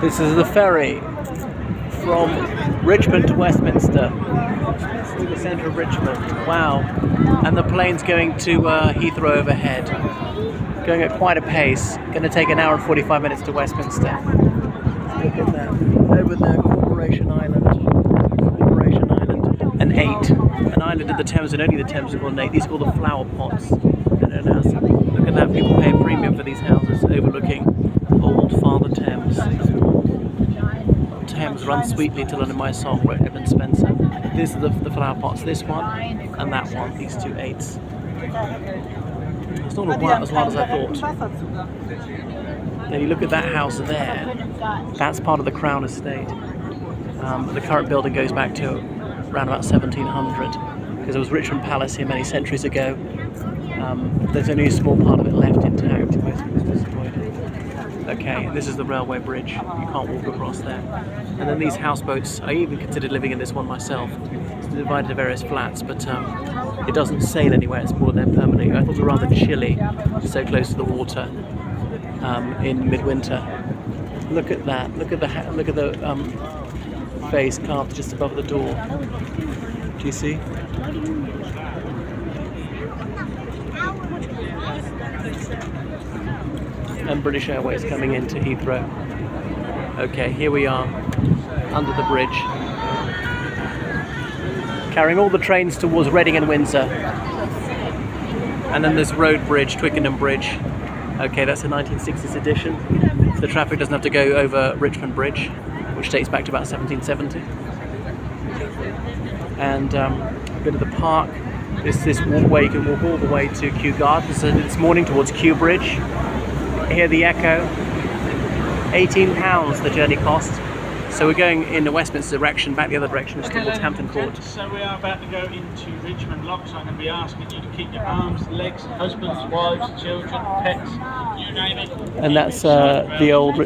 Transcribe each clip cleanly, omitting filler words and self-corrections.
This is the ferry from Richmond to Westminster, to the centre of Richmond. Wow. And the plane's going to Heathrow overhead, going at quite a pace. Going to take an hour and 45 minutes to Westminster. Look at that. Over there, Corporation Island. Corporation Island. An 8. An island in the Thames, and only the Thames are called an 8. These are called the flower pots. Look at that, people pay a premium for these houses overlooking old Father Thames. Thames runs sweetly till under my sock, wrote Evan Spencer. This is the flower pots, this one and that one, these two 8s. It's not as wild as I thought. Then you look at that house there, that's part of the Crown Estate. The current building goes back to around about 1700, because there was Richmond Palace here many centuries ago. There's only a small part of it left intact, most of it was destroyed. Okay, and this is the railway bridge, you can't walk across there. And then these houseboats, I even considered living in this one myself. It's divided into various flats, but it doesn't sail anywhere, it's more there permanently. I thought it was rather chilly, so close to the water in midwinter. Look at that, look at the face carved just above the door. Do you see? And British Airways coming into Heathrow. Okay, here we are, under the bridge. Carrying all the trains towards Reading and Windsor. And then this road bridge, Twickenham Bridge. Okay, that's a 1960s edition. The traffic doesn't have to go over Richmond Bridge, which dates back to about 1770. And a bit of the park. This walkway, you can walk all the way to Kew Gardens. So this morning towards Kew Bridge. Hear the echo. £18 the journey cost. So we're going in the Westminster direction, back the other direction, just towards Hampton Court. So we are about to go into Richmond Lock, so I'm going to be asking you to keep your arms, legs, husbands, wives, children, pets, you name it. And that's the old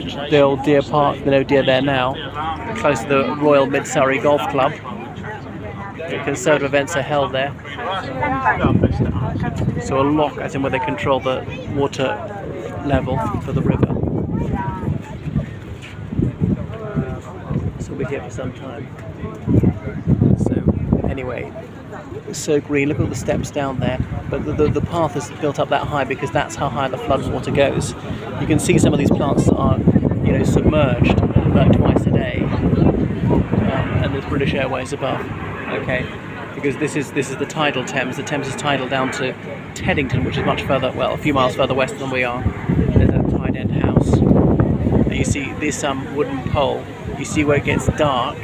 Deer Park, no deer there now, close to the Royal Mid-Surrey Golf Club. The conservative events are held there. So a lock, as in where they control the water level for the river. So we'll be here for some time. So anyway, it's so green. Look at all the steps down there. But the path is built up that high because that's how high the flood water goes. You can see some of these plants are, submerged like twice a day. And there's British Airways above. Okay, because this is the tidal Thames. The Thames is tidal down to Teddington, which is much further, well, a few miles further west than we are. There's that Tide End house. And you see this wooden pole. You see where it gets dark,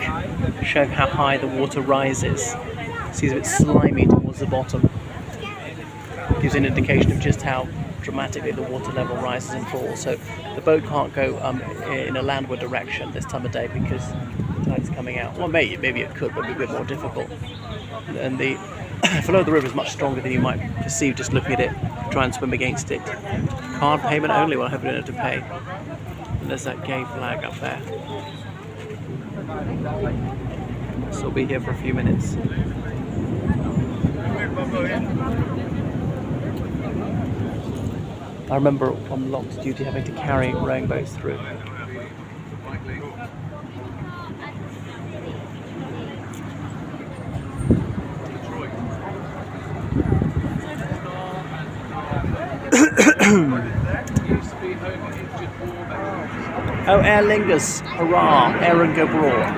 showing how high the water rises. See, it's a bit slimy towards the bottom. Gives an indication of just how dramatically the water level rises and falls. So the boat can't go in a landward direction this time of day because the tide's coming out. Well, maybe it could, but it'd be a bit more difficult. And the flow of the river is much stronger than you might perceive just looking at it. Try and swim against it. Card payment only. Well, I hope you don't have to pay. And there's that gay flag up there. So we'll be here for a few minutes. I remember on Lock's duty having to carry rowing boats through. Oh, Aer Lingus, hurrah, Aaron go broad.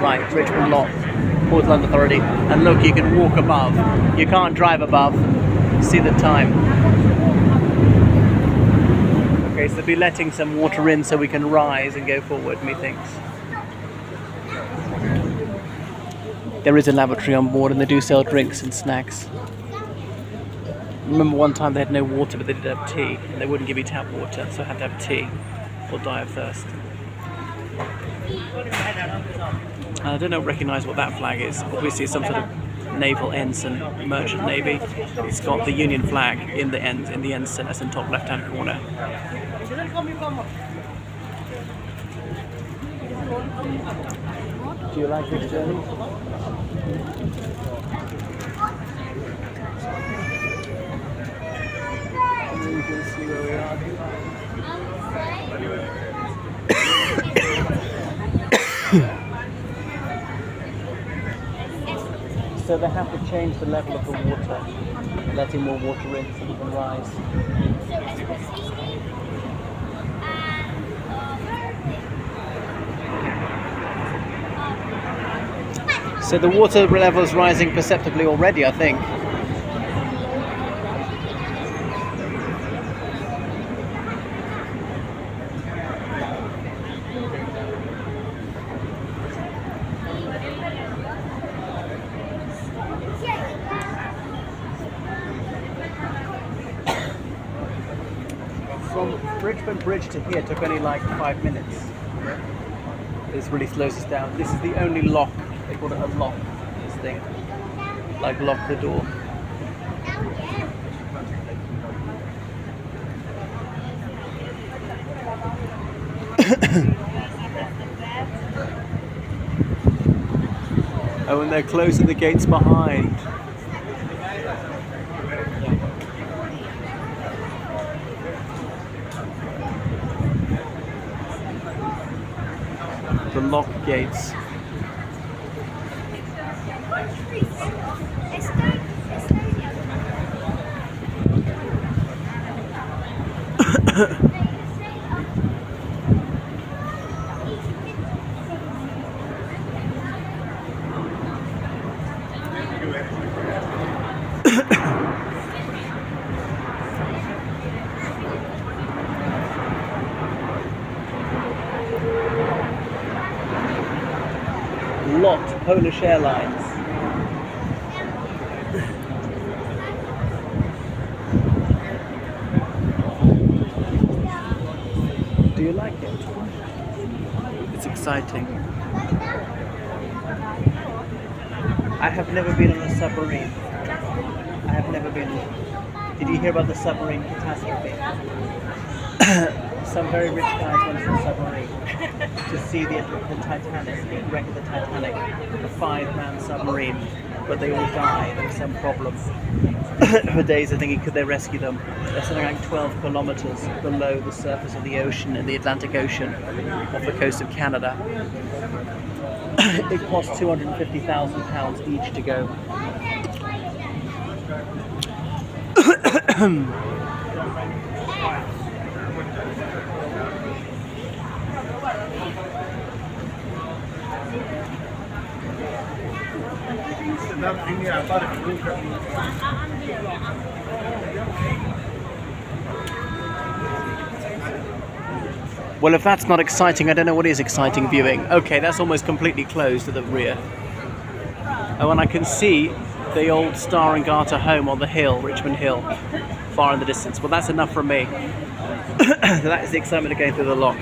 Right, Richmond Lock, Port London Authority. And look, you can walk above. You can't drive above. See the time. Okay, so they'll be letting some water in so we can rise and go forward, methinks. There is a lavatory on board and they do sell drinks and snacks. I remember one time they had no water, but they did have tea, and they wouldn't give you tap water, so I had to have tea or die of thirst. I don't recognise what that flag is. Obviously it's some sort of naval ensign, merchant navy. It's got the Union flag in the ensign, that's in top left hand corner. Do you like this journey? You can see where we are. So they have to change the level of the water, letting more water in so it can rise. So the water level is rising perceptibly already, I think. From Richmond Bridge to here took only like 5 minutes. This really slows us down. This is the only lock, they call it a lock, this thing. Like lock the door. Oh, and they're closing the gates behind. The lock gates. Lot, Polish Airlines. Do you like it? It's exciting. I have never been on a submarine. I have never been. Did you hear about the submarine catastrophe? Some very rich guys went on a submarine to see the Titanic, the wreck of the Titanic, a 5-man submarine, but they all died. There was some problem. For days they're thinking, could they rescue them? They're something like 12 kilometers below the surface of the ocean, in the Atlantic Ocean, off the coast of Canada. It cost £250,000 each to go. Well, if that's not exciting, I don't know what is exciting viewing. Okay, that's almost completely closed at the rear. Oh, and I can see the old Star and Garter home on the hill, Richmond Hill, far in the distance. Well, that's enough from me. That is the excitement of going through the lock.